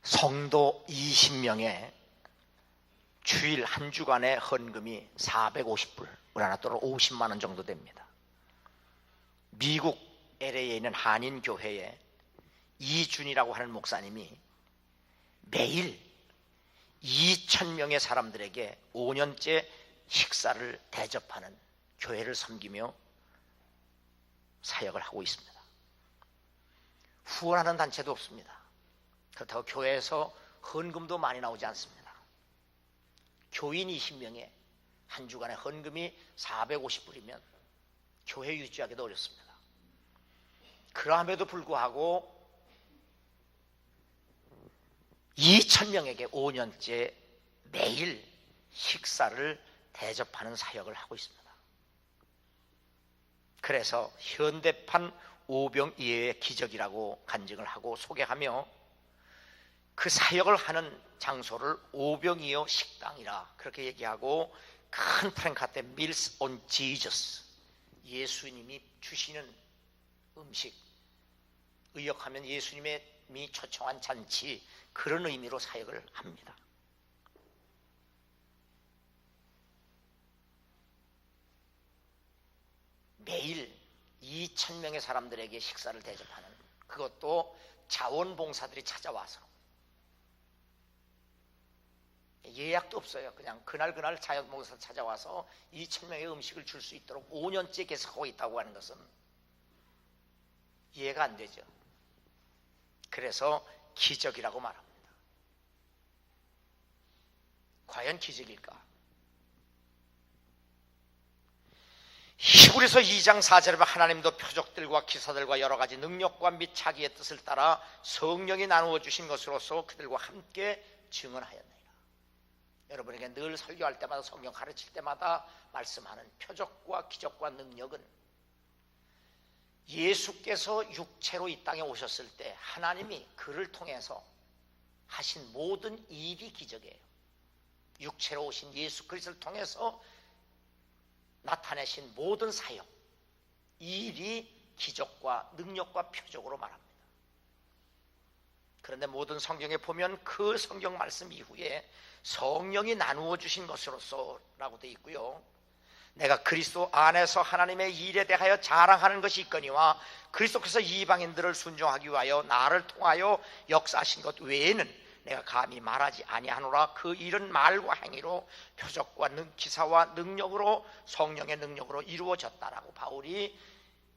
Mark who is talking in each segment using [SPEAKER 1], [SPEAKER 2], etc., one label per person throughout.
[SPEAKER 1] 성도 20명의 주일 한 주간의 헌금이 450불, 우리 하나 또는 50만 원 정도 됩니다. 미국 LA에 있는 한인교회에 이준이라고 하는 목사님이 매일 2,000명의 사람들에게 5년째 식사를 대접하는 교회를 섬기며 사역을 하고 있습니다. 후원하는 단체도 없습니다. 그렇다고 교회에서 헌금도 많이 나오지 않습니다. 교인 20명에 한 주간의 헌금이 450불이면 교회 유지하기도 어렵습니다. 그럼에도 불구하고 2,000명에게 5년째 매일 식사를 대접하는 사역을 하고 있습니다. 그래서 현대판 오병이어의 기적이라고 간증을 하고 소개하며 그 사역을 하는 장소를 오병이어 식당이라 그렇게 얘기하고 큰 프랭카트에 Meals on Jesus, 예수님이 주시는 음식, 의역하면 예수님이 초청한 잔치, 그런 의미로 사역을 합니다. 매일 2,000명의 사람들에게 식사를 대접하는, 그것도 자원봉사들이 찾아와서 예약도 없어요. 그냥 그날 자원봉사 찾아와서 2,000명의 음식을 줄 수 있도록 5년째 계속하고 있다고 하는 것은 이해가 안 되죠. 그래서 기적이라고 말합니다. 과연 기적일까? 히브리서 2장 4절에 보면 하나님도 표적들과 기사들과 여러 가지 능력과 및 자기의 뜻을 따라 성령이 나누어 주신 것으로서 그들과 함께 증언하였느니라. 여러분에게 늘 설교할 때마다, 성경 가르칠 때마다 말씀하는 표적과 기적과 능력은 예수께서 육체로 이 땅에 오셨을 때 하나님이 그를 통해서 하신 모든 일이 기적이에요. 육체로 오신 예수 그리스도를 통해서 나타내신 모든 사역, 이 일이 기적과 능력과 표적으로 말합니다. 그런데 모든 성경에 보면 그 성경 말씀 이후에 성령이 나누어 주신 것으로서 라고 되어 있고요, 내가 그리스도 안에서 하나님의 일에 대하여 자랑하는 것이 있거니와 그리스도께서 이방인들을 순종하기 위하여 나를 통하여 역사하신 것 외에는 내가 감히 말하지 아니하노라. 그 일은 말과 행위로 표적과 기사와 능력으로, 성령의 능력으로 이루어졌다라고 바울이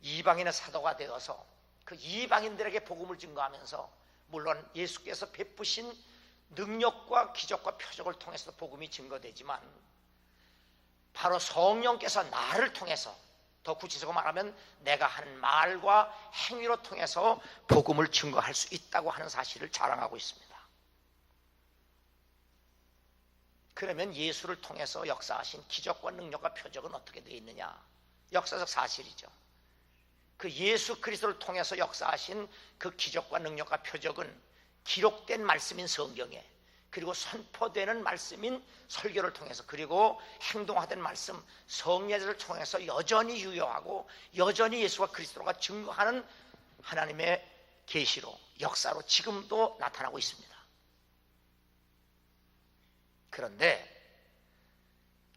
[SPEAKER 1] 이방인의 사도가 되어서 그 이방인들에게 복음을 증거하면서, 물론 예수께서 베푸신 능력과 기적과 표적을 통해서 복음이 증거되지만 바로 성령께서 나를 통해서, 더 구체적으로 말하면 내가 하는 말과 행위로 통해서 복음을 증거할 수 있다고 하는 사실을 자랑하고 있습니다. 그러면 예수를 통해서 역사하신 기적과 능력과 표적은 어떻게 되어 있느냐? 역사적 사실이죠. 그 예수 그리스도를 통해서 역사하신 그 기적과 능력과 표적은 기록된 말씀인 성경에, 그리고 선포되는 말씀인 설교를 통해서, 그리고 행동화된 말씀 성례를 통해서 여전히 유효하고 여전히 예수와 그리스도가 증거하는 하나님의 계시로, 역사로 지금도 나타나고 있습니다. 그런데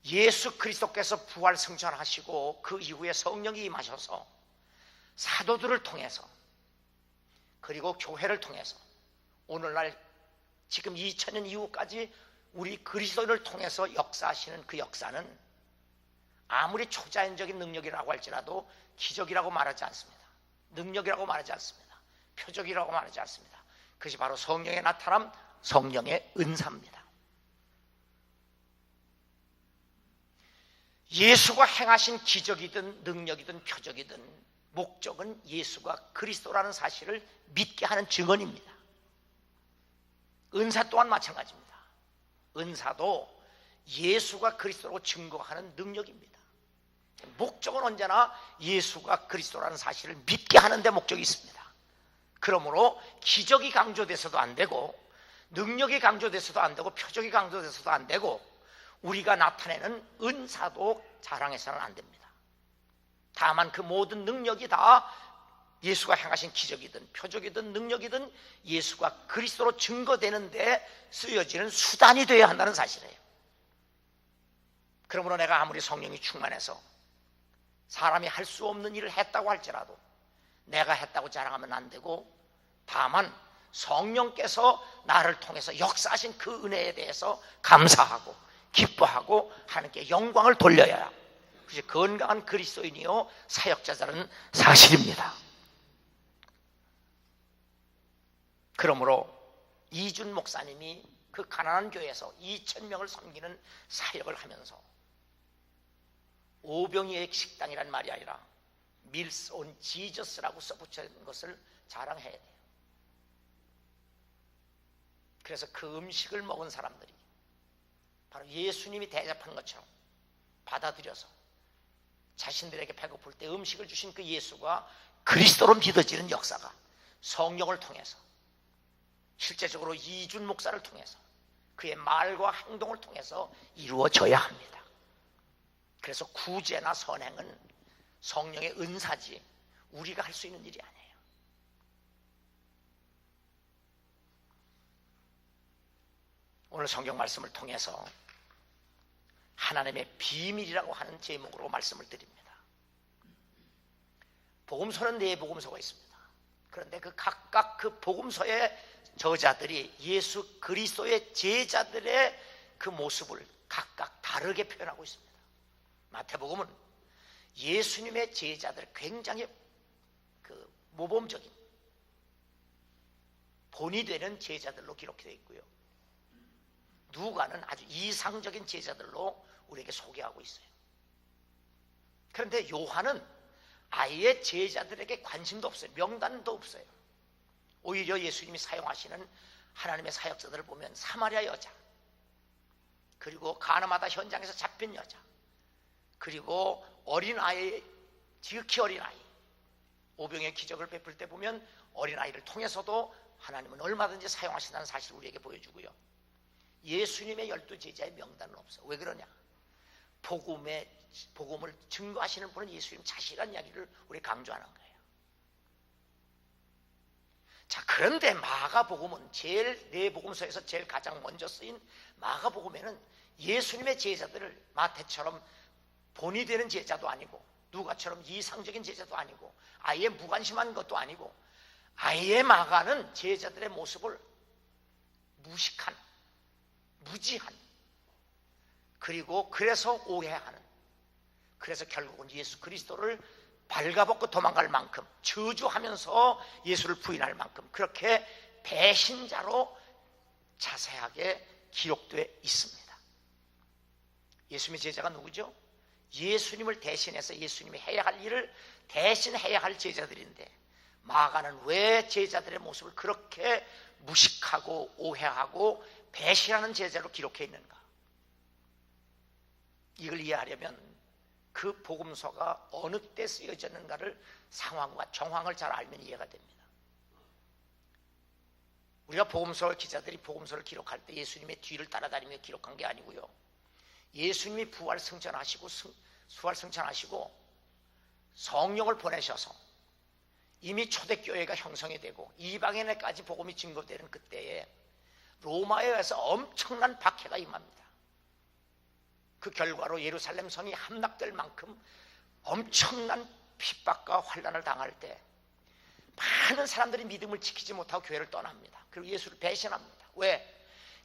[SPEAKER 1] 예수 그리스도께서 부활 승천하시고 그 이후에 성령이 임하셔서 사도들을 통해서, 그리고 교회를 통해서 오늘날 지금 2000년 이후까지 우리 그리스도를 통해서 역사하시는 그 역사는 아무리 초자연적인 능력이라고 할지라도 기적이라고 말하지 않습니다. 능력이라고 말하지 않습니다. 표적이라고 말하지 않습니다. 그것이 바로 성령의 나타남, 성령의 은사입니다. 예수가 행하신 기적이든 능력이든 표적이든 목적은 예수가 그리스도라는 사실을 믿게 하는 증언입니다. 은사 또한 마찬가지입니다. 은사도 예수가 그리스도로 증거하는 능력입니다. 목적은 언제나 예수가 그리스도라는 사실을 믿게 하는 데 목적이 있습니다. 그러므로 기적이 강조돼서도 안 되고, 능력이 강조돼서도 안 되고, 표적이 강조돼서도 안 되고, 우리가 나타내는 은사도 자랑해서는 안 됩니다. 다만 그 모든 능력이 다 예수가 행하신 기적이든 표적이든 능력이든 예수가 그리스도로 증거되는데 쓰여지는 수단이 되어야 한다는 사실이에요. 그러므로 내가 아무리 성령이 충만해서 사람이 할 수 없는 일을 했다고 할지라도 내가 했다고 자랑하면 안 되고, 다만 성령께서 나를 통해서 역사하신 그 은혜에 대해서 감사하고 기뻐하고 하나님께 영광을 돌려야 그것이 건강한 그리스도인이요 사역자라는 사실입니다. 그러므로 이준 목사님이 그 가난한 교회에서 2,000명을 섬기는 사역을 하면서 오병이의 식당이란 말이 아니라 밀스 온 지저스라고 써붙인 것을 자랑해야 돼요. 그래서 그 음식을 먹은 사람들이 바로 예수님이 대접한 것처럼 받아들여서 자신들에게 배고플 때 음식을 주신 그 예수가 그리스도로 믿어지는 역사가 성령을 통해서, 실제적으로 이준 목사를 통해서, 그의 말과 행동을 통해서 이루어져야 합니다. 그래서 구제나 선행은 성령의 은사지 우리가 할 수 있는 일이 아니에요. 오늘 성경 말씀을 통해서 하나님의 비밀이라고 하는 제목으로 말씀을 드립니다. 복음서는 4복음서가 있습니다. 그런데 그 각각 그 복음서의 저자들이 예수 그리스도의 제자들의 그 모습을 각각 다르게 표현하고 있습니다. 마태복음은 예수님의 제자들 굉장히 그 모범적인 본이 되는 제자들로 기록되어 있고요. 누가는 아주 이상적인 제자들로 우리에게 소개하고 있어요. 그런데 요한은 아예 제자들에게 관심도 없어요. 명단도 없어요. 오히려 예수님이 사용하시는 하나님의 사역자들을 보면 사마리아 여자, 그리고 가나마다 현장에서 잡힌 여자, 그리고 어린아이, 지극히 어린아이, 오병의 기적을 베풀 때 보면 어린아이를 통해서도 하나님은 얼마든지 사용하신다는 사실을 우리에게 보여주고요. 예수님의 12제자의 명단은 없어. 왜 그러냐? 복음을 증거하시는 분은 예수님 자신이라는 이야기를 우리 강조하는 거예요. 자, 그런데 마가복음은 제일 4복음서에서 제일 가장 먼저 쓰인 마가복음에는 예수님의 제자들을 마태처럼 본이 되는 제자도 아니고 누가처럼 이상적인 제자도 아니고 아예 무관심한 것도 아니고 아예 마가는 제자들의 모습을 무식한, 무지한, 그리고 그래서 오해하는, 그래서 결국은 예수 그리스도를 발가벗고 도망갈 만큼, 저주하면서 예수를 부인할 만큼 그렇게 배신자로 자세하게 기록되어 있습니다. 예수님의 제자가 누구죠? 예수님을 대신해서 예수님이 해야 할 일을 대신 해야 할 제자들인데, 마가는 왜 제자들의 모습을 그렇게 무식하고 오해하고 배신하는 제자로 기록해 있는가? 이걸 이해하려면 그 복음서가 어느 때 쓰여졌는가를, 상황과 정황을 잘 알면 이해가 됩니다. 우리가 복음서 기자들이 복음서를 기록할 때 예수님의 뒤를 따라다니며 기록한 게 아니고요, 예수님이 부활 승천하시고 성령을 보내셔서 이미 초대교회가 형성이 되고 이방인에까지 복음이 증거되는 그때에 로마에 의해서 엄청난 박해가 임합니다. 그 결과로 예루살렘 성이 함락될 만큼 엄청난 핍박과 환난을 당할 때 많은 사람들이 믿음을 지키지 못하고 교회를 떠납니다. 그리고 예수를 배신합니다. 왜?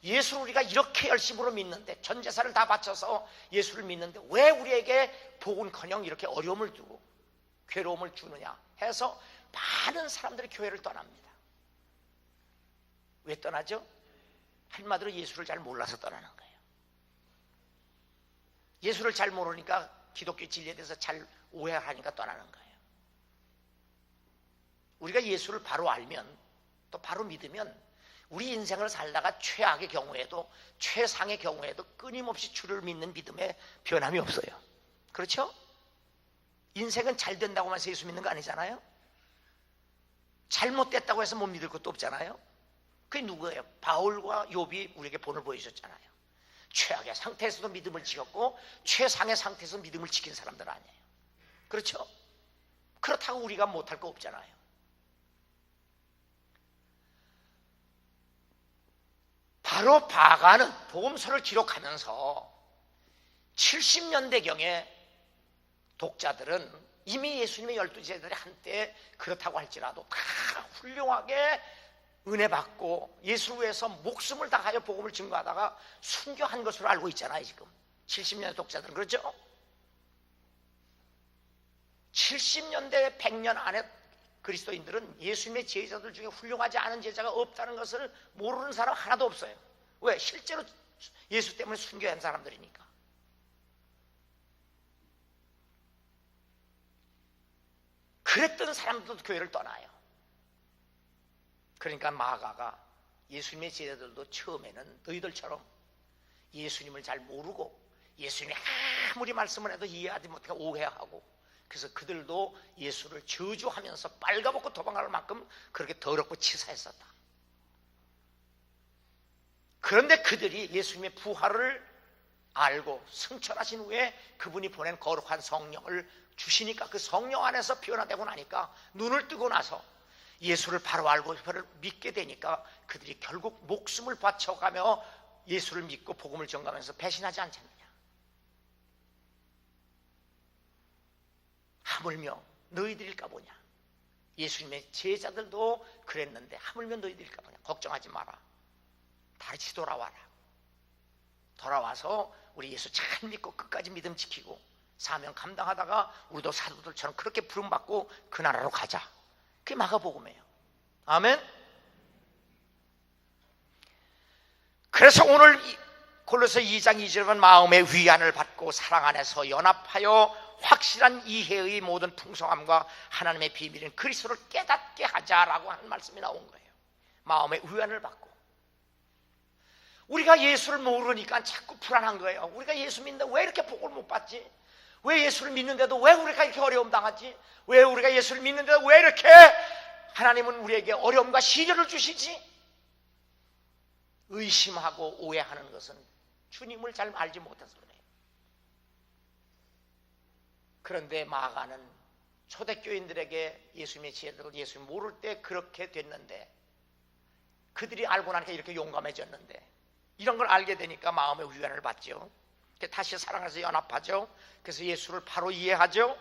[SPEAKER 1] 예수를 우리가 이렇게 열심으로 믿는데, 전 재산을 다 바쳐서 예수를 믿는데 왜 우리에게 복은커녕 이렇게 어려움을 주고 괴로움을 주느냐 해서 많은 사람들이 교회를 떠납니다. 왜 떠나죠? 한마디로 예수를 잘 몰라서 떠나는 거예요. 예수를 잘 모르니까 기독교 진리에 대해서 잘 오해하니까 떠나는 거예요. 우리가 예수를 바로 알면, 또 바로 믿으면 우리 인생을 살다가 최악의 경우에도, 최상의 경우에도 끊임없이 주를 믿는 믿음에 변함이 없어요. 그렇죠? 인생은 잘 된다고만 해서 예수 믿는 거 아니잖아요. 잘못됐다고 해서 못 믿을 것도 없잖아요. 그게 누구예요? 바울과 욥이 우리에게 본을 보여줬잖아요. 최악의 상태에서도 믿음을 지켰고 최상의 상태에서 믿음을 지킨 사람들 아니에요. 그렇죠? 그렇다고 우리가 못할 거 없잖아요. 바로 바가는 복음서를 기록하면서 70년대경에 독자들은 이미 예수님의 12제자들이 한때 그렇다고 할지라도 다 훌륭하게 은혜 받고 예수를 위해서 목숨을 다하여 복음을 증거하다가 순교한 것으로 알고 있잖아요. 지금 70년대 독자들은 그렇죠? 70년대 100년 안에 그리스도인들은 예수님의 제자들 중에 훌륭하지 않은 제자가 없다는 것을 모르는 사람 하나도 없어요. 왜? 실제로 예수 때문에 순교한 사람들이니까. 그랬던 사람들도 교회를 떠나요. 그러니까 마가가 예수님의 제자들도 처음에는 너희들처럼 예수님을 잘 모르고 예수님이 아무리 말씀을 해도 이해하지 못하고 오해하고, 그래서 그들도 예수를 저주하면서 빨가벗고 도망갈 만큼 그렇게 더럽고 치사했었다. 그런데 그들이 예수님의 부활을 알고 승천하신 후에 그분이 보낸 거룩한 성령을 주시니까 그 성령 안에서 변화되고 나니까 눈을 뜨고 나서 예수를 바로 알고 그를 믿게 되니까 그들이 결국 목숨을 바쳐가며 예수를 믿고 복음을 전가하면서 배신하지 않겠느냐. 하물며 너희들일까 보냐. 예수님의 제자들도 그랬는데 하물며 너희들일까 보냐. 걱정하지 마라. 다시 돌아와라. 돌아와서 우리 예수 잘 믿고 끝까지 믿음 지키고 사명 감당하다가 우리도 사도들처럼 그렇게 부름받고 그 나라로 가자. 그게 마가복음이에요. 아멘. 그래서 오늘 골로새 2장 2절은 마음의 위안을 받고 사랑 안에서 연합하여 확실한 이해의 모든 풍성함과 하나님의 비밀인 그리스도를 깨닫게 하자라고 하는 말씀이 나온 거예요. 마음의 위안을 받고. 우리가 예수를 모르니까 자꾸 불안한 거예요. 우리가 예수 믿는데 왜 이렇게 복을 못 받지? 왜 예수를 믿는데도 왜 우리가 이렇게 어려움 당하지? 왜 우리가 예수를 믿는데도 왜 이렇게 하나님은 우리에게 어려움과 시련을 주시지? 의심하고 오해하는 것은 주님을 잘 알지 못해서 그래요. 그런데 마가는 초대교인들에게 예수님의 지혜를 예수 모를 때 그렇게 됐는데, 그들이 알고 나니까 이렇게 용감해졌는데, 이런 걸 알게 되니까 마음의 위안을 받죠. 다시 사랑해서 연합하죠. 그래서 예수를 바로 이해하죠.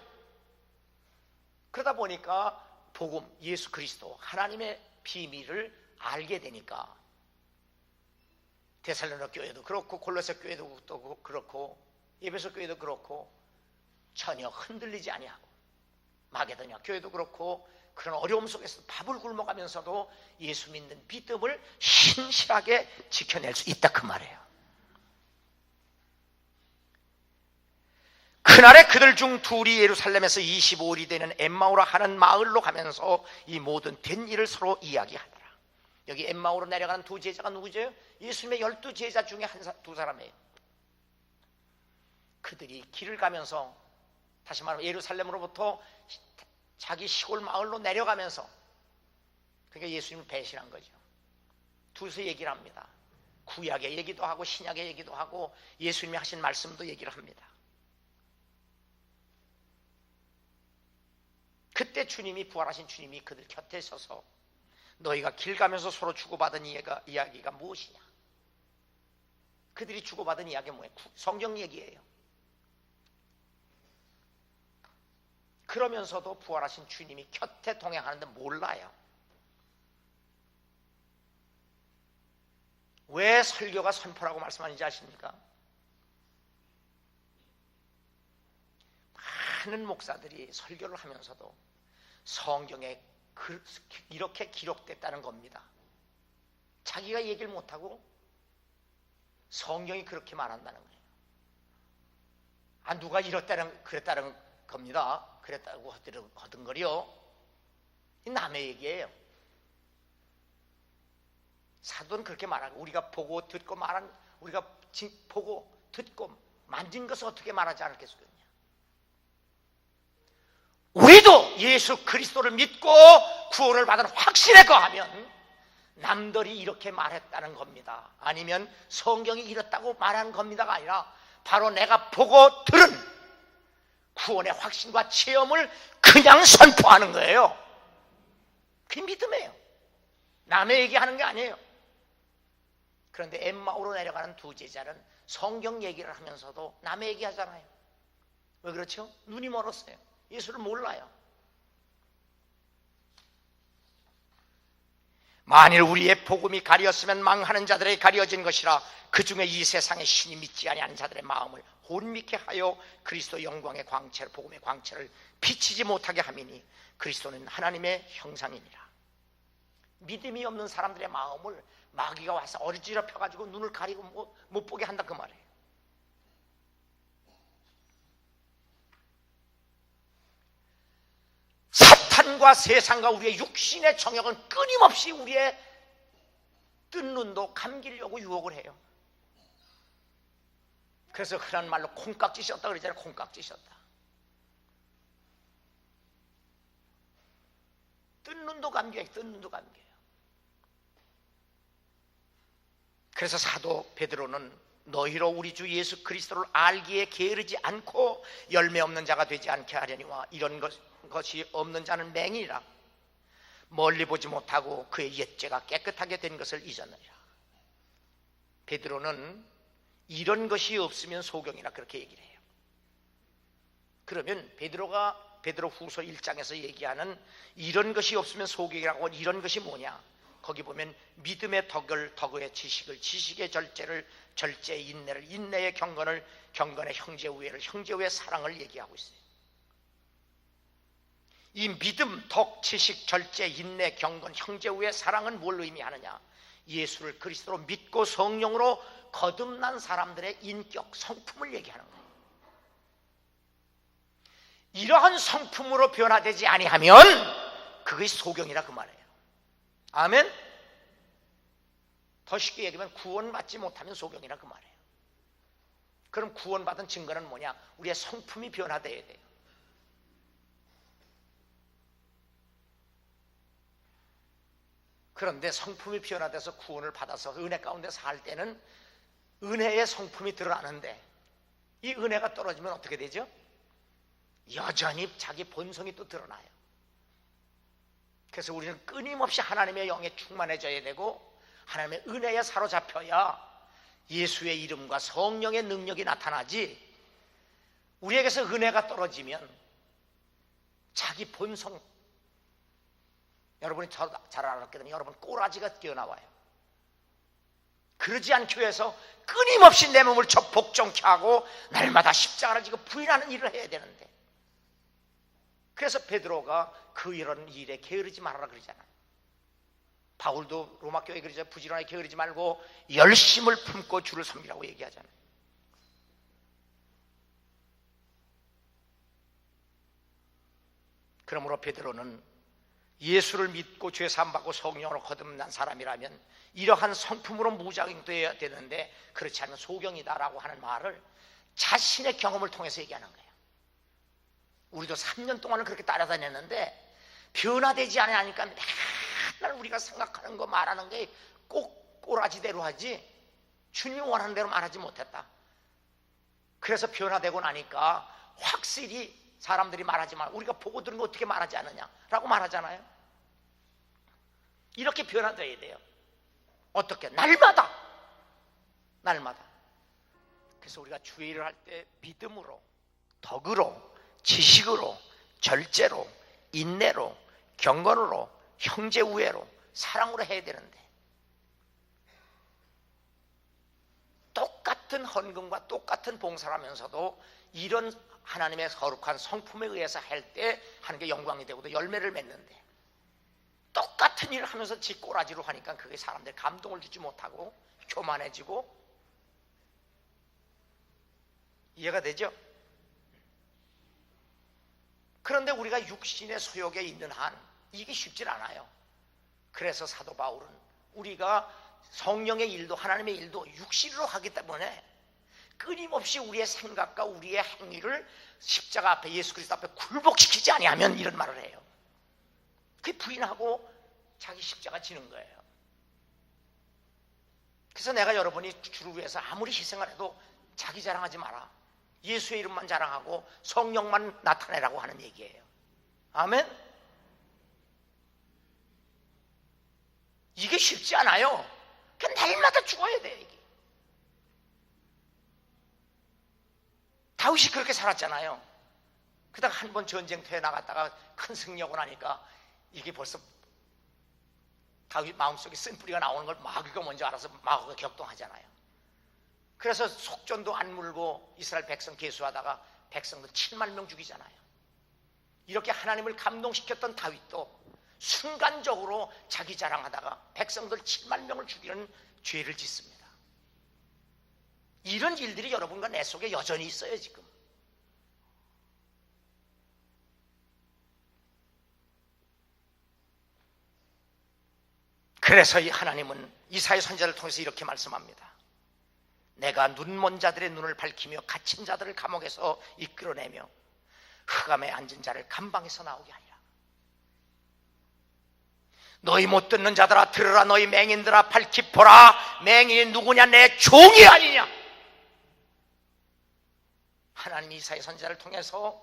[SPEAKER 1] 그러다 보니까 복음, 예수 그리스도, 하나님의 비밀을 알게 되니까 데살로니가 교회도 그렇고 골로새 교회도 또 그렇고 에베소 교회도 그렇고 전혀 흔들리지 아니하고, 마게도냐 교회도 그렇고 그런 어려움 속에서 밥을 굶어가면서도 예수 믿는 믿음을 신실하게 지켜낼 수 있다 그 말이에요. 그날에 그들 중 둘이 예루살렘에서 25일이 되는 엠마오라 하는 마을로 가면서 이 모든 된 일을 서로 이야기하더라. 여기 엠마오로 내려가는 두 제자가 누구죠? 예수님의 12제자 중에 두 사람이에요. 그들이 길을 가면서, 다시 말하면 예루살렘으로부터 자기 시골 마을로 내려가면서, 그러니까 예수님을 배신한 거죠. 둘이서 얘기를 합니다. 구약의 얘기도 하고 신약의 얘기도 하고 예수님이 하신 말씀도 얘기를 합니다. 그때 주님이, 부활하신 주님이 그들 곁에 서서 너희가 길 가면서 서로 주고받은 이야기가 무엇이냐? 그들이 주고받은 이야기가 뭐예요? 성경 얘기예요. 그러면서도 부활하신 주님이 곁에 동행하는데 몰라요. 왜 설교가 선포라고 말씀하는지 아십니까? 많은 목사들이 설교를 하면서도 성경에 이렇게 기록됐다는 겁니다. 자기가 얘기를 못하고 성경이 그렇게 말한다는 거예요. 누가 그랬다는 겁니다. 그랬다고 허둥거려. 이 남의 얘기예요. 사도는 그렇게 말하고, 우리가 보고 듣고 우리가 보고 듣고 만진 것을 어떻게 말하지 않겠습니까? 우리도 예수 그리스도를 믿고 구원을 받은 확신에 거하면 남들이 이렇게 말했다는 겁니다. 아니면 성경이 이렇다고 말하는 겁니다가 아니라 바로 내가 보고 들은 구원의 확신과 체험을 그냥 선포하는 거예요. 그게 믿음이에요. 남의 얘기하는 게 아니에요. 그런데 엠마오로 내려가는 두 제자는 성경 얘기를 하면서도 남의 얘기하잖아요. 왜 그렇죠? 눈이 멀었어요. 예수를 몰라요. 만일 우리의 복음이 가렸으면 망하는 자들에게 가려진 것이라 그 중에 이 세상의 신이 믿지 아니하는 자들의 마음을 혼미케 하여 그리스도 영광의 광채를, 복음의 광채를 비치지 못하게 함이니 그리스도는 하나님의 형상이니라. 믿음이 없는 사람들의 마음을 마귀가 와서 어지럽혀가지고 눈을 가리고 못 보게 한다 그 말이에요. 사탄과 세상과 우리의 육신의 정욕은 끊임없이 우리의 뜬 눈도 감기려고 유혹을 해요. 그래서 흔한 말로 콩깍지 씌었다 그러잖아요. 콩깍지 씌었다. 뜬 눈도 감겨요. 뜬 눈도 감겨요. 그래서 사도 베드로는 너희로 우리 주 예수 그리스도를 알기에 게으르지 않고 열매 없는 자가 되지 않게 하려니와 이런 것이 없는 자는 맹인이라. 멀리 보지 못하고 그의 옛죄가 깨끗하게 된 것을 잊었느니라. 베드로는 이런 것이 없으면 소경이라 그렇게 얘기를 해요. 그러면 베드로 후서 1장에서 얘기하는 이런 것이 없으면 소경이라고, 이런 것이 뭐냐? 거기 보면 믿음의 덕의 지식을, 지식의 절제의 인내를, 인내의 경건을, 경건의 형제 우애를, 형제 우애의 사랑을 얘기하고 있어요. 이 믿음, 덕, 지식, 절제, 인내, 경건, 형제 우애의 사랑은 뭘 의미하느냐? 예수를 그리스도로 믿고 성령으로 거듭난 사람들의 인격, 성품을 얘기하는 거예요. 이러한 성품으로 변화되지 아니하면 그것이 소경이라 그 말이에요. 아멘? 더 쉽게 얘기하면 구원받지 못하면 소경이라 그 말이에요. 그럼 구원받은 증거는 뭐냐? 우리의 성품이 변화되어야 돼요. 그런데 성품이 변화돼서 구원을 받아서 은혜 가운데 살 때는 은혜의 성품이 드러나는데 이 은혜가 떨어지면 어떻게 되죠? 여전히 자기 본성이 또 드러나요. 그래서 우리는 끊임없이 하나님의 영에 충만해져야 되고 하나님의 은혜에 사로잡혀야 예수의 이름과 성령의 능력이 나타나지, 우리에게서 은혜가 떨어지면 자기 본성, 여러분이 잘 알았거든요. 여러분 꼬라지가 뛰어나와요. 그러지 않기 위해서 끊임없이 내 몸을 복종케 하고 날마다 십자가를 지고 부인하는 일을 해야 되는데, 그래서 베드로가 그 이런 일에 게으르지 말아라 그러잖아요. 바울도 로마 교회에 그러죠. 부지런하게 게으르지 말고 열심을 품고 주를 섬기라고 얘기하잖아요. 그러므로 베드로는 예수를 믿고 죄 사함 받고 성령으로 거듭난 사람이라면 이러한 성품으로 무장되어야 되는데 그렇지 않으면 소경이다라고 하는 말을 자신의 경험을 통해서 얘기하는 거예요. 우리도 3년 동안은 그렇게 따라다녔는데 변화되지 않으니까 맨날 우리가 생각하는 거 말하는 게 꼭 꼬라지대로 하지 주님이 원하는 대로 말하지 못했다. 그래서 변화되고 나니까 확실히 사람들이 말하지 마, 우리가 보고 들은 거 어떻게 말하지 않느냐라고 말하잖아요. 이렇게 변화돼야 돼요. 어떻게? 날마다. 그래서 우리가 주의 일을 할 때 믿음으로, 덕으로, 지식으로, 절제로, 인내로, 경건으로, 형제 우애로, 사랑으로 해야 되는데 똑같은 헌금과 똑같은 봉사를 하면서도 이런 하나님의 거룩한 성품에 의해서 할 때 하는 게 영광이 되고 열매를 맺는데, 똑같은 일을 하면서 지 꼬라지로 하니까 그게 사람들이 감동을 주지 못하고 교만해지고. 이해가 되죠? 그런데 우리가 육신의 소욕에 있는 한 이게 쉽질 않아요. 그래서 사도 바울은 우리가 성령의 일도 하나님의 일도 육신으로 하기 때문에 끊임없이 우리의 생각과 우리의 행위를 십자가 앞에, 예수 그리스도 앞에 굴복시키지 아니하면 이런 말을 해요. 그게 부인하고 자기 십자가 지는 거예요. 그래서 내가 여러분이 주를 위해서 아무리 희생을 해도 자기 자랑하지 마라. 예수의 이름만 자랑하고 성령만 나타내라고 하는 얘기예요. 아멘? 이게 쉽지 않아요. 그 날마다 죽어야 돼요. 이게 다윗이 그렇게 살았잖아요. 그다가 한 번 전쟁터에 나갔다가 큰 승리하고 나니까 이게 벌써 다윗 마음속에 쓴뿌리가 나오는 걸 마귀가 먼저 알아서 마귀가 격동하잖아요. 그래서 속전도 안 물고 이스라엘 백성 계수하다가 백성들 7만 명 죽이잖아요. 이렇게 하나님을 감동시켰던 다윗도 순간적으로 자기 자랑하다가 백성들 7만 명을 죽이는 죄를 짓습니다. 이런 일들이 여러분과 내 속에 여전히 있어요. 지금 그래서 이 하나님은 이사야 선지자를 통해서 이렇게 말씀합니다. 내가 눈먼 자들의 눈을 밝히며 갇힌 자들을 감옥에서 이끌어내며 흑암에 앉은 자를 감방에서 나오게 하리라. 너희 못 듣는 자들아 들으라. 너희 맹인들아 밝히 보라. 맹인이 누구냐? 내 종이 아니냐? 하나님이 이사야 선지자를 통해서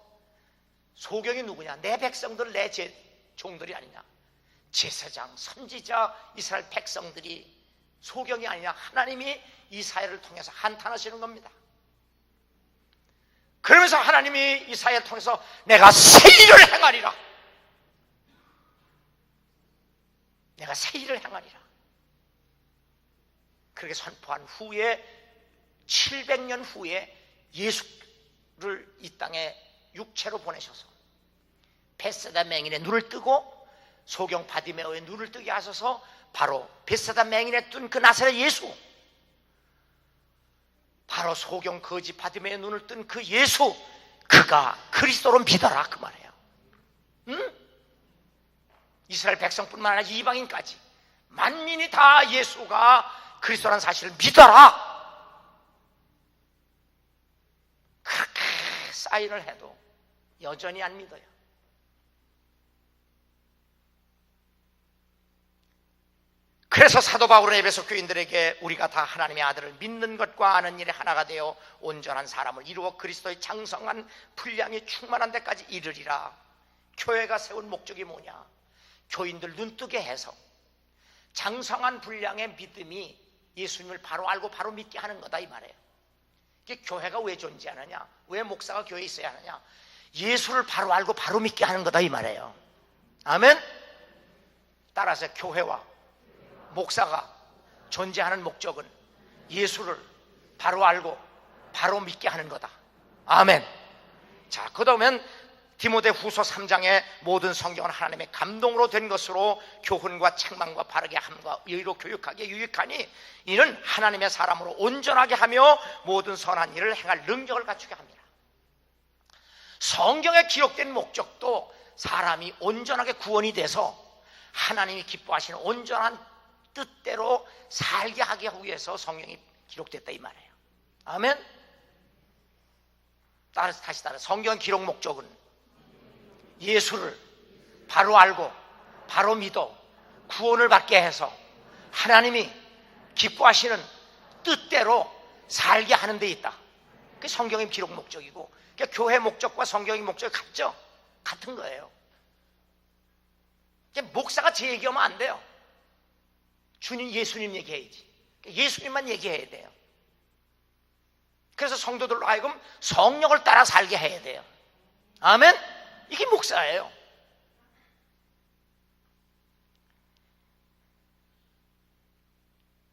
[SPEAKER 1] 소경이 누구냐? 내 백성들, 내 종들이 아니냐? 제사장, 선지자, 이스라엘 백성들이 소경이 아니냐? 하나님이 이사야를 통해서 한탄하시는 겁니다. 그러면서 하나님이 이사야를 통해서 내가 새 일을 행하리라. 내가 새 일을 행하리라. 그렇게 선포한 후에 700년 후에 예수를 이 땅에 육체로 보내셔서 벳세다 맹인의 눈을 뜨고 소경 바디메오의 눈을 뜨게 하셔서 바로 벳세다 맹인의 뜬 그 나사렛 예수, 바로 소경 거지 바디메오의 눈을 뜬 그 예수, 그가 그리스도로 믿어라 그 말이에요. 응? 이스라엘 백성뿐만 아니라 이방인까지 만민이 다 예수가 그리스도라는 사실을 믿어라. 그렇게 사인을 해도 여전히 안 믿어요. 그래서 사도 바울은 에베소 교인들에게 우리가 다 하나님의 아들을 믿는 것과 아는 일에 하나가 되어 온전한 사람을 이루어 그리스도의 장성한 분량이 충만한 데까지 이르리라. 교회가 세운 목적이 뭐냐? 교인들 눈뜨게 해서 장성한 분량의 믿음이 예수님을 바로 알고 바로 믿게 하는 거다 이 말이에요. 이게 교회가 왜 존재하느냐? 왜 목사가 교회에 있어야 하느냐? 예수를 바로 알고 바로 믿게 하는 거다 이 말이에요. 아멘? 따라서 교회와 목사가 존재하는 목적은 예수를 바로 알고 바로 믿게 하는 거다. 아멘. 자, 그러면 디모데후서 3장에 모든 성경은 하나님의 감동으로 된 것으로 교훈과 책망과 바르게 함과 의로 교육하기에 유익하니 이는 하나님의 사람으로 온전하게 하며 모든 선한 일을 행할 능력을 갖추게 합니다. 성경에 기록된 목적도 사람이 온전하게 구원이 돼서 하나님이 기뻐하시는 온전한 뜻대로 살게 하기 위해서 성경이 기록됐다 이 말이에요. 아멘. 다시 따라 성경 기록 목적은 예수를 바로 알고 바로 믿어 구원을 받게 해서 하나님이 기뻐하시는 뜻대로 살게 하는 데 있다. 그게 성경의 기록 목적이고, 그러니까 교회 목적과 성경의 목적이 같죠? 같은 거예요. 목사가 제 얘기하면 안 돼요. 주님, 예수님 얘기해야지. 예수님만 얘기해야 돼요. 그래서 성도들로 하여금 성령을 따라 살게 해야 돼요. 아멘? 이게 목사예요.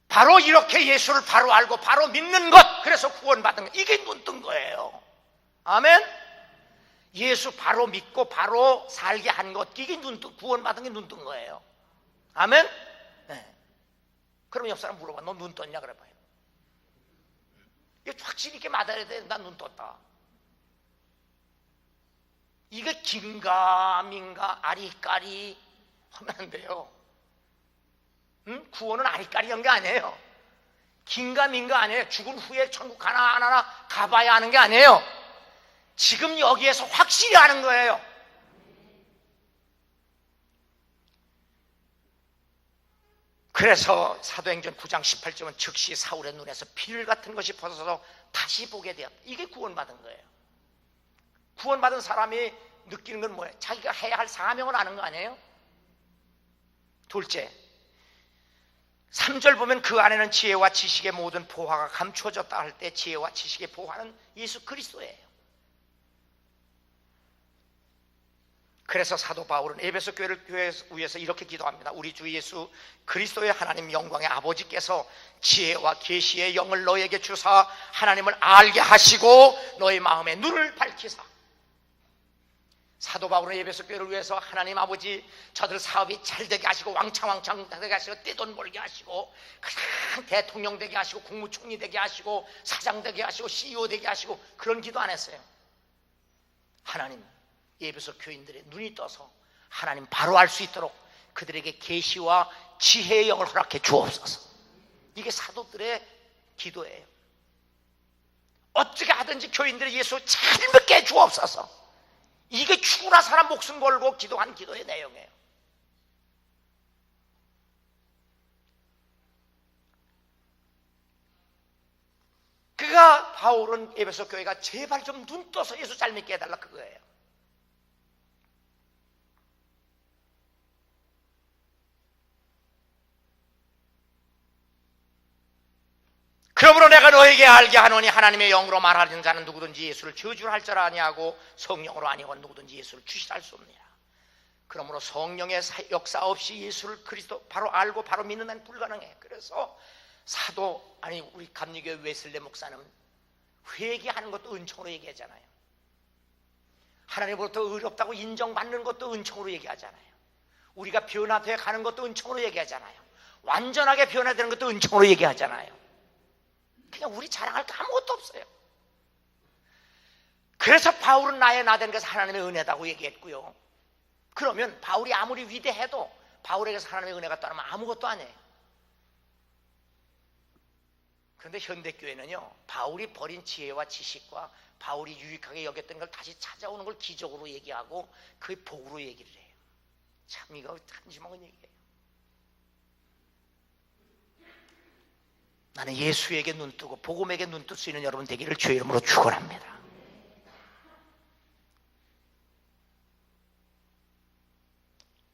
[SPEAKER 1] 바로 이렇게 예수를 바로 알고 바로 믿는 것, 그래서 구원받은 것, 이게 눈뜬 거예요. 아멘? 예수 바로 믿고 바로 살게 한 것, 이게 구원받은 게 눈뜬 거예요. 아멘? 네. 그럼 옆 사람 물어봐. 너 눈 떴냐? 그래 봐요. 이거 확실히 이렇게 맞아야 돼. 난 눈 떴다. 이게 긴가민가 아리까리 하면 안 돼요. 응? 구원은 아리까리 한 게 아니에요. 긴가민가 아니에요. 죽은 후에 천국 가나 안 하나 가봐야 하는 게 아니에요. 지금 여기에서 확실히 하는 거예요. 그래서 사도행전 9장 18절은 즉시 사울의 눈에서 필 같은 것이 벗어서 다시 보게 되었다. 이게 구원받은 거예요. 구원받은 사람이 느끼는 건 뭐예요? 자기가 해야 할 사명을 아는 거 아니에요? 둘째, 3절 보면 그 안에는 지혜와 지식의 모든 보화가 감추어졌다 할 때 지혜와 지식의 보화는 예수 그리스도예요. 그래서 사도 바울은 에베소 교회를 위해서 이렇게 기도합니다. 우리 주 예수 그리스도의 하나님 영광의 아버지께서 지혜와 계시의 영을 너에게 주사 하나님을 알게 하시고 너의 마음의 눈을 밝히사. 사도 바울은 에베소 교회를 위해서 하나님 아버지 저들 사업이 잘 되게 하시고 왕창 되게 하시고 떼돈 벌게 하시고 그냥 대통령 되게 하시고 국무총리 되게 하시고 사장 되게 하시고 CEO 되게 하시고 그런 기도 안 했어요. 하나님 에베소 교인들의 눈이 떠서 하나님 바로 알 수 있도록 그들에게 계시와 지혜의 영을 허락해 주옵소서. 이게 사도들의 기도예요. 어떻게 하든지 교인들이 예수 잘 믿게 해 주옵소서. 이게 죽으나 사람 목숨 걸고 기도한 기도의 내용이에요. 그가 바울은 에베소 교회가 제발 좀 눈 떠서 예수 잘 믿게 해달라 그거예요. 그러므로 내가 너에게 알게 하노니 하나님의 영으로 말하는 자는 누구든지 예수를 저주할 줄 아니하고 성령으로 아니하고 누구든지 예수를 주시할 수 없느니라. 그러므로 성령의 역사 없이 예수를 그리스도 바로 알고 바로 믿는 한 불가능해. 그래서 우리 감리교회 웨슬레 목사는 회개하는 것도 은총으로 얘기하잖아요. 하나님으로부터 의롭다고 인정받는 것도 은총으로 얘기하잖아요. 우리가 변화되어 가는 것도 은총으로 얘기하잖아요. 완전하게 변화되는 것도 은총으로 얘기하잖아요. 그냥 우리 자랑할 게 아무것도 없어요. 그래서 바울은 나의 나된 것은 하나님의 은혜다고 얘기했고요. 그러면 바울이 아무리 위대해도 바울에게서 하나님의 은혜가 떠나면 아무것도 아니에요. 그런데 현대교회는요, 바울이 버린 지혜와 지식과 바울이 유익하게 여겼던 걸 다시 찾아오는 걸 기적으로 얘기하고 그의 복으로 얘기를 해요. 참 이거 한심한 얘기예요. 나는 예수에게 눈뜨고 복음에게 눈뜰 수 있는 여러분 되기를 주의 이름으로 축원합니다.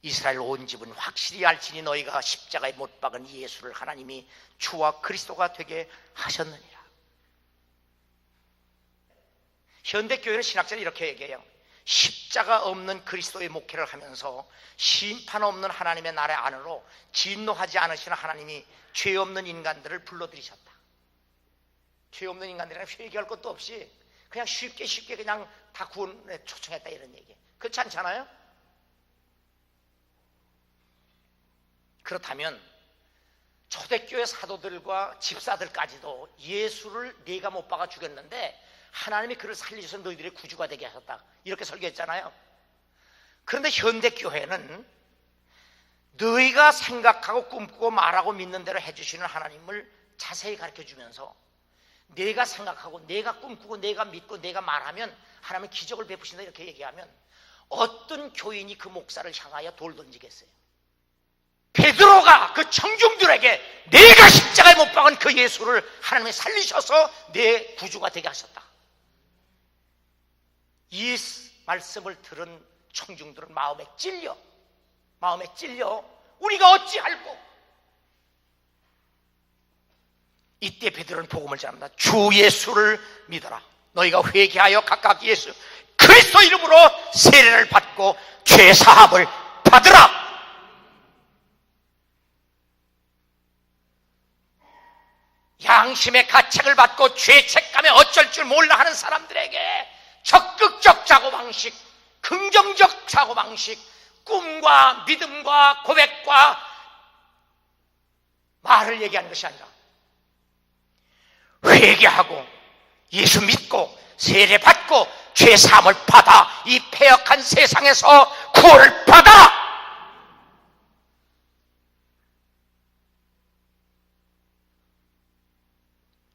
[SPEAKER 1] 이스라엘 온 집은 확실히 알지니 너희가 십자가에 못 박은 예수를 하나님이 주와 그리스도가 되게 하셨느니라. 현대교회는 신학자는 이렇게 얘기해요. 십자가 없는 그리스도의 목회를 하면서 심판 없는 하나님의 나라 안으로 진노하지 않으시는 하나님이 죄 없는 인간들을 불러들이셨다. 죄 없는 인간들이랑 회개할 것도 없이 그냥 쉽게 그냥 다 구원에 초청했다 이런 얘기예요. 그렇지 않잖아요? 그렇다면 초대교회 사도들과 집사들까지도 예수를 네가 못 박아 죽였는데 하나님이 그를 살리셔서 너희들의 구주가 되게 하셨다 이렇게 설교했잖아요. 그런데 현대교회는 너희가 생각하고 꿈꾸고 말하고 믿는 대로 해주시는 하나님을 자세히 가르쳐주면서 내가 생각하고 내가 꿈꾸고 내가 믿고 내가 말하면 하나님은 기적을 베푸신다 이렇게 얘기하면 어떤 교인이 그 목사를 향하여 돌 던지겠어요? 베드로가 그 청중들에게 내가 십자가에 못 박은 그 예수를 하나님이 살리셔서 내 구주가 되게 하셨다. 이 말씀을 들은 청중들은 마음에 찔려 우리가 어찌 알고. 이때 베드로는 복음을 전합니다. 주 예수를 믿어라. 너희가 회개하여 각각 예수 그리스도 이름으로 세례를 받고 죄 사함을 받으라. 양심의 가책을 받고 죄책감에 어쩔 줄 몰라 하는 사람들에게 적극적 사고방식, 긍정적 사고방식, 꿈과 믿음과 고백과 말을 얘기하는 것이 아니라 회개하고 예수 믿고 세례 받고 죄 사함을 받아 이 패역한 세상에서 구원을 받아.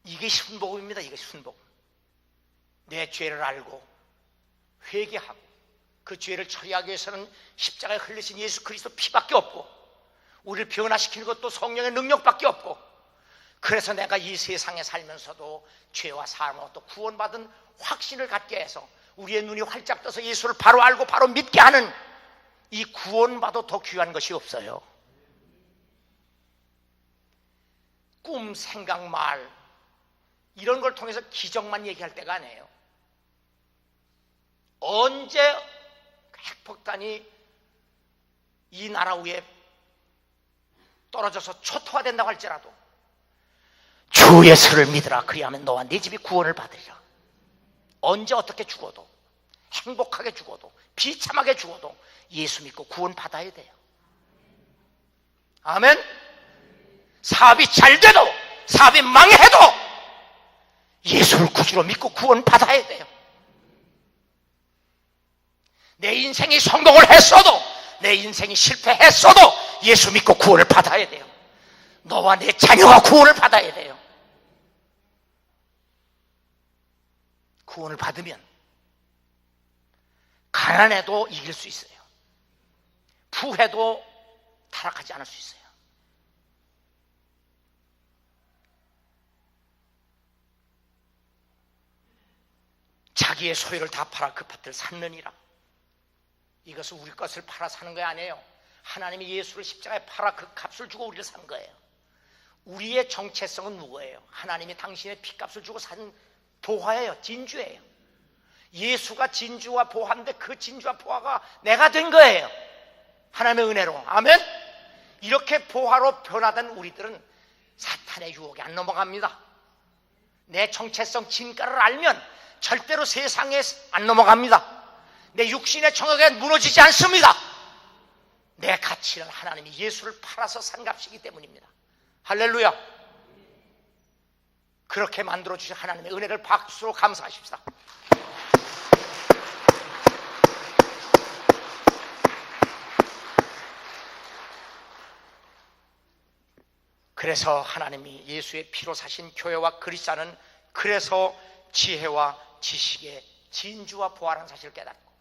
[SPEAKER 1] 이게 순복음입니다. 이게 순복음. 내 죄를 알고 회개하고 그 죄를 처리하기 위해서는 십자가에 흘리신 예수 그리스도 피밖에 없고 우리를 변화시키는 것도 성령의 능력밖에 없고 그래서 내가 이 세상에 살면서도 죄와 사함으로 또 구원받은 확신을 갖게 해서 우리의 눈이 활짝 떠서 예수를 바로 알고 바로 믿게 하는 이 구원받아 더 귀한 것이 없어요. 꿈, 생각, 말 이런 걸 통해서 기적만 얘기할 때가 아니에요. 언제 핵폭탄이 이 나라 위에 떨어져서 초토화된다고 할지라도 주 예수를 믿으라. 그리하면 너와 네 집이 구원을 받으리라. 언제 어떻게 죽어도, 행복하게 죽어도, 비참하게 죽어도 예수 믿고 구원 받아야 돼요. 아멘. 사업이 잘 돼도, 사업이 망해도 예수를 구주로 믿고 구원 받아야 돼요. 내 인생이 성공을 했어도, 내 인생이 실패했어도 예수 믿고 구원을 받아야 돼요. 너와 내 자녀가 구원을 받아야 돼요. 구원을 받으면 가난해도 이길 수 있어요. 부해도 타락하지 않을 수 있어요. 자기의 소유를 다 팔아 그 밭을 샀느니라. 이것은 우리 것을 팔아 사는 게 아니에요. 하나님이 예수를 십자가에 팔아 그 값을 주고 우리를 산 거예요. 우리의 정체성은 누구예요? 하나님이 당신의 핏값을 주고 산 보화예요. 진주예요. 예수가 진주와 보화인데 그 진주와 보화가 내가 된 거예요. 하나님의 은혜로. 아멘. 이렇게 보화로 변화된 우리들은 사탄의 유혹에 안 넘어갑니다. 내 정체성 진가를 알면 절대로 세상에 안 넘어갑니다. 내 육신의 청각에 무너지지 않습니다. 내 가치는 하나님이 예수를 팔아서 산 값이기 때문입니다. 할렐루야. 그렇게 만들어주신 하나님의 은혜를 박수로 감사하십시다. 그래서 하나님이 예수의 피로 사신 교회와 그리스도는 그래서 지혜와 지식의 진주와 보화라는 사실을 깨닫고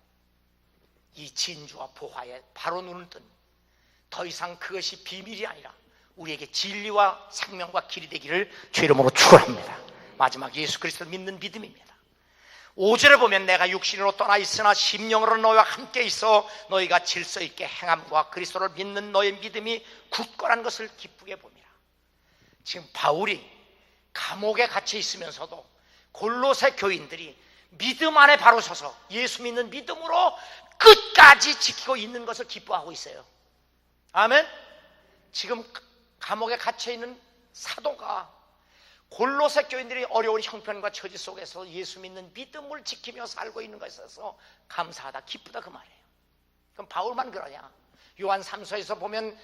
[SPEAKER 1] 이 진주와 보화에 바로 눈을 뜬 더 이상 그것이 비밀이 아니라 우리에게 진리와 생명과 길이 되기를 주의 이름으로 축원합니다. 마지막 예수 그리스도를 믿는 믿음입니다. 5절에 보면 내가 육신으로 떠나 있으나 심령으로 너희와 함께 있어 너희가 질서 있게 행함과 그리스도를 믿는 너의 믿음이 굳건한 것을 기쁘게 봅니다. 지금 바울이 감옥에 갇혀 있으면서도 골로새 교인들이 믿음 안에 바로 서서 예수 믿는 믿음으로 끝까지 지키고 있는 것을 기뻐하고 있어요. 아멘. 지금 감옥에 갇혀있는 사도가 골로새 교인들이 어려운 형편과 처지 속에서 예수 믿는 믿음을 지키며 살고 있는 것에 있어서 감사하다, 기쁘다 그 말이에요. 그럼 바울만 그러냐? 요한 3서에서 보면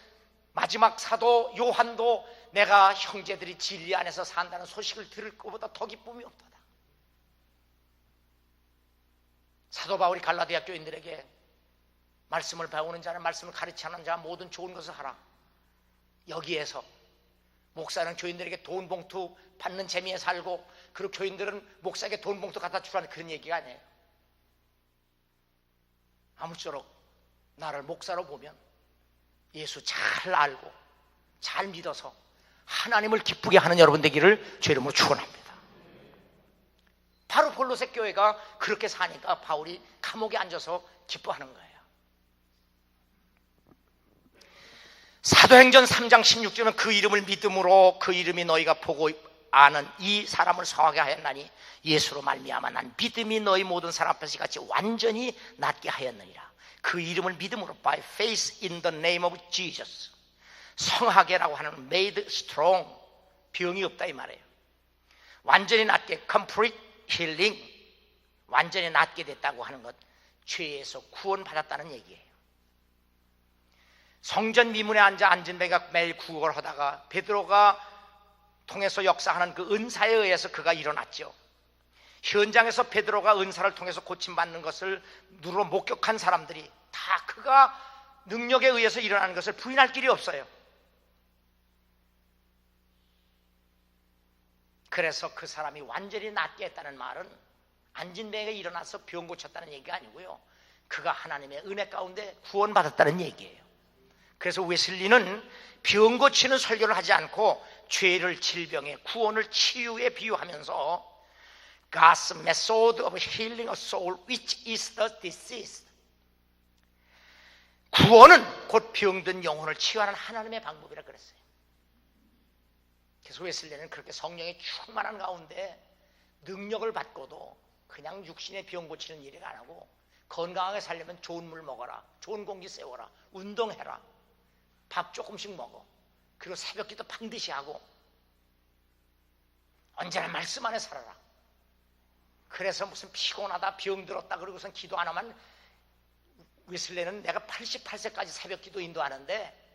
[SPEAKER 1] 마지막 사도 요한도 내가 형제들이 진리 안에서 산다는 소식을 들을 것보다 더 기쁨이 없도다. 사도 바울이 갈라디아 교인들에게 말씀을 배우는 자는 말씀을 가르치는 자 모든 좋은 것을 하라. 여기에서 목사는 교인들에게 돈 봉투 받는 재미에 살고 그리고 교인들은 목사에게 돈 봉투 갖다 주라는 그런 얘기가 아니에요. 아무쪼록 나를 목사로 보면 예수 잘 알고 잘 믿어서 하나님을 기쁘게 하는 여러분 되기를 주의 이름으로 축원합니다. 바로 골로새 교회가 그렇게 사니까 바울이 감옥에 앉아서 기뻐하는 거예요. 사도행전 3장 16절은 그 이름을 믿음으로 그 이름이 너희가 보고 아는 이 사람을 성하게 하였나니 예수로 말미암아 난 믿음이 너희 모든 사람 앞에서 같이 완전히 낫게 하였느니라. 그 이름을 믿음으로 by faith in the name of Jesus. 성하게라고 하는 made strong, 병이 없다 이 말이에요. 완전히 낫게 complete healing, 완전히 낫게 됐다고 하는 것, 죄에서 구원받았다는 얘기예요. 성전 미문에 앉은 베가 매일 구걸 하다가 베드로가 통해서 역사하는 그 은사에 의해서 그가 일어났죠. 현장에서 베드로가 은사를 통해서 고침받는 것을 누로 목격한 사람들이 다 그가 능력에 의해서 일어나는 것을 부인할 길이 없어요. 그래서 그 사람이 완전히 낫게 했다는 말은 앉은 베가 일어나서 병 고쳤다는 얘기가 아니고요, 그가 하나님의 은혜 가운데 구원받았다는 얘기예요. 그래서 웨슬리는 병 고치는 설교를 하지 않고 죄를, 질병에, 구원을 치유에 비유하면서 God's method of healing a soul which is the disease. 구원은 곧 병든 영혼을 치유하는 하나님의 방법이라 그랬어요. 그래서 그래서 웨슬리는 그렇게 성령의 충만한 가운데 능력을 받고도 그냥 육신의 병 고치는 일을 안 하고 건강하게 살려면 좋은 물 먹어라, 좋은 공기 쐬어라, 운동해라, 밥 조금씩 먹어, 그리고 새벽기도 반드시 하고 언제나 말씀 안에 살아라. 그래서 무슨 피곤하다, 병들었다 그러고선 기도 안 하면, 웨슬리는 내가 88세까지 새벽기도 인도하는데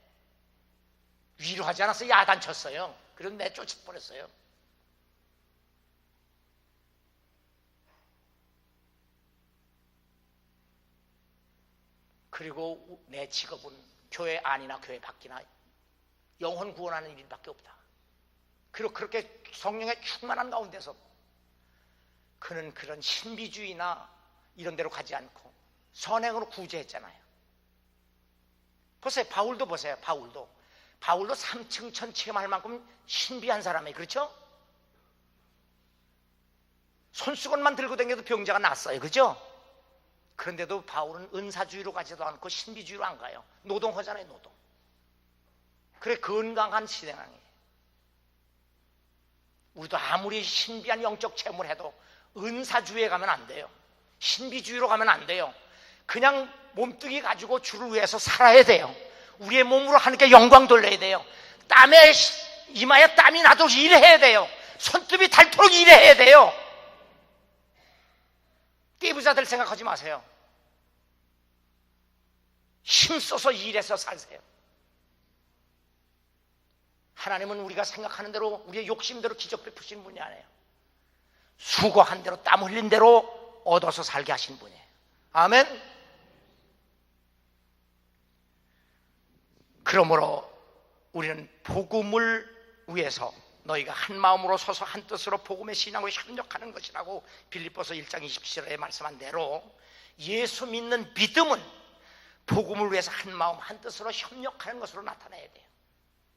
[SPEAKER 1] 위로하지 않아서 야단쳤어요. 그래서 내쫓을 뻔했어요. 그리고 내 직업은 교회 안이나 교회 밖이나 영혼 구원하는 일밖에 없다. 그리고 그렇게 성령의 충만한 가운데서 그는 그런 신비주의나 이런 데로 가지 않고 선행으로 구제했잖아요. 보세요. 바울도 보세요. 바울도 3층 천체험할 만큼 신비한 사람이에요. 그렇죠? 손수건만 들고 다녀도 병자가 낫어요. 그렇죠? 그런데도 바울은 은사주의로 가지도 않고 신비주의로 안 가요. 노동하잖아요. 노동. 그래 건강한 신앙이에요. 우리도 아무리 신비한 영적 체험을 해도 은사주의에 가면 안 돼요. 신비주의로 가면 안 돼요. 그냥 몸뚱이 가지고 주를 위해서 살아야 돼요. 우리의 몸으로 하나님께 영광 돌려야 돼요. 땀에 이마에 땀이 나도록 일해야 돼요. 손톱이 닳도록 일해야 돼요. 떼부자들 생각하지 마세요. 힘써서 일해서 사세요. 하나님은 우리가 생각하는 대로 우리의 욕심대로 기적 베푸신 분이 아니에요. 수고한 대로 땀 흘린 대로 얻어서 살게 하신 분이에요. 아멘. 그러므로 우리는 복음을 위해서 너희가 한 마음으로 서서 한 뜻으로 복음의 신앙으로 협력하는 것이라고 빌립보서 1장 27절에 말씀한 대로 예수 믿는 믿음은 복음을 위해서 한 마음 한 뜻으로 협력하는 것으로 나타나야 돼요.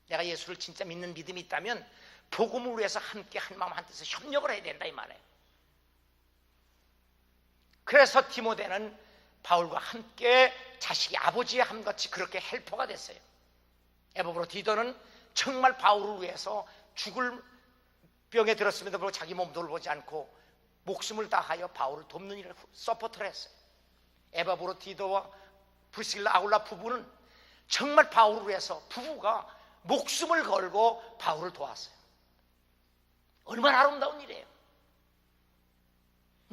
[SPEAKER 1] 내가 예수를 진짜 믿는 믿음이 있다면 복음을 위해서 함께 한 마음 한 뜻으로 협력을 해야 된다 이 말이에요. 그래서 디모데는 바울과 함께 자식이 아버지의 함같이 그렇게 헬퍼가 됐어요. 에바브로 디도는 정말 바울을 위해서 죽을 병에 들었음에도 불구하고 자기 몸도 돌보지 않고 목숨을 다하여 바울을 돕는 일을 서포트를 했어요. 에바브로 디도와 브리스길라 아굴라 부부는 정말 바울을 위해서 부부가 목숨을 걸고 바울을 도왔어요. 얼마나 아름다운 일이에요.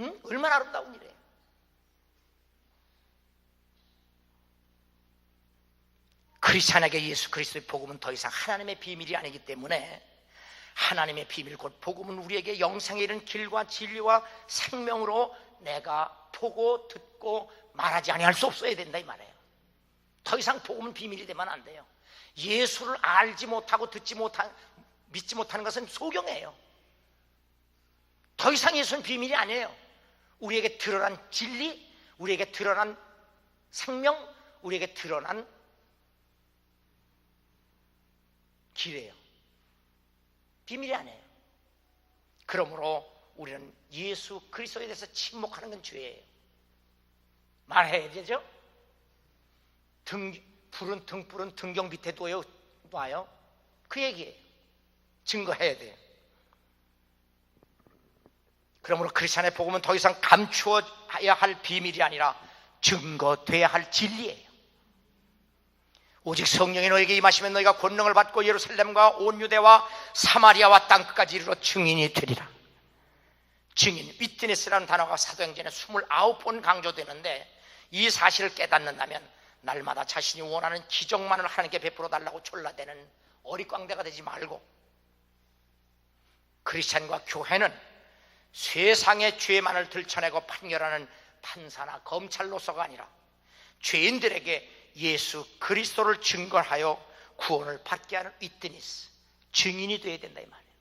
[SPEAKER 1] 응? 얼마나 아름다운 일이에요. 크리스찬에게 예수 그리스도의 복음은 더 이상 하나님의 비밀이 아니기 때문에 하나님의 비밀 곧 복음은 우리에게 영생에 이른 길과 진리와 생명으로 내가 보고 듣고 말하지 아니할 수 없어야 된다 이 말이에요. 더 이상 복음은 비밀이 되면 안 돼요. 예수를 알지 못하고 듣지 못한 믿지 못하는 것은 소경이에요. 더 이상 예수는 비밀이 아니에요. 우리에게 드러난 진리, 우리에게 드러난 생명, 우리에게 드러난 길이에요. 비밀이 아니에요. 그러므로 우리는 예수 그리스도에 대해서 침묵하는 건 죄예요. 말해야 되죠? 등불은 등경 밑에 놔요. 그 얘기예요. 증거해야 돼요. 그러므로 크리스찬의 복음은 더 이상 감추어야 할 비밀이 아니라 증거돼야 할 진리예요. 오직 성령이 너에게 임하시면 너희가 권능을 받고 예루살렘과 온 유대와 사마리아와 땅끝까지 이르러 증인이 되리라. 증인, 위트니스라는 단어가 사도행전에 29번 강조되는데 이 사실을 깨닫는다면 날마다 자신이 원하는 기적만을 하나님께 베풀어 달라고 졸라대는 어리광대가 되지 말고 크리스찬과 교회는 세상의 죄만을 들춰내고 판결하는 판사나 검찰로서가 아니라 죄인들에게 예수 그리스도를 증거하여 구원을 받게 하는 위트니스, 증인이 되어야 된다 이 말이에요.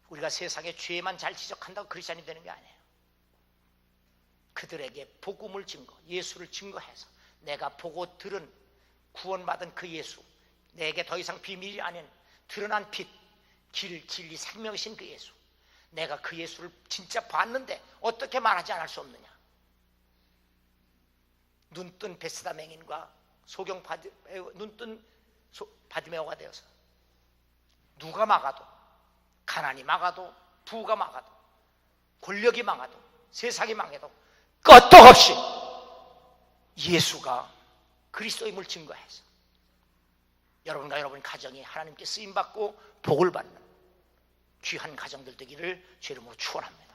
[SPEAKER 1] 우리가 세상의 죄만 잘 지적한다고 크리스찬이 되는 게 아니에요. 그들에게 복음을 증거, 예수를 증거해서 내가 보고 들은 구원받은 그 예수, 내게 더 이상 비밀이 아닌 드러난 빛, 길, 진리, 생명이신 그 예수, 내가 그 예수를 진짜 봤는데 어떻게 말하지 않을 수 없느냐. 눈뜬 베스다 맹인과 눈뜬 바디메오가 되어서 누가 막아도, 가난이 막아도, 부가 막아도, 권력이 막아도, 세상이 망해도 끄떡없이 예수가 그리스도임을 증거해서 여러분과 여러분 가정이 하나님께 쓰임받고 복을 받는 귀한 가정들 되기를 주의 이름으로 축원합니다.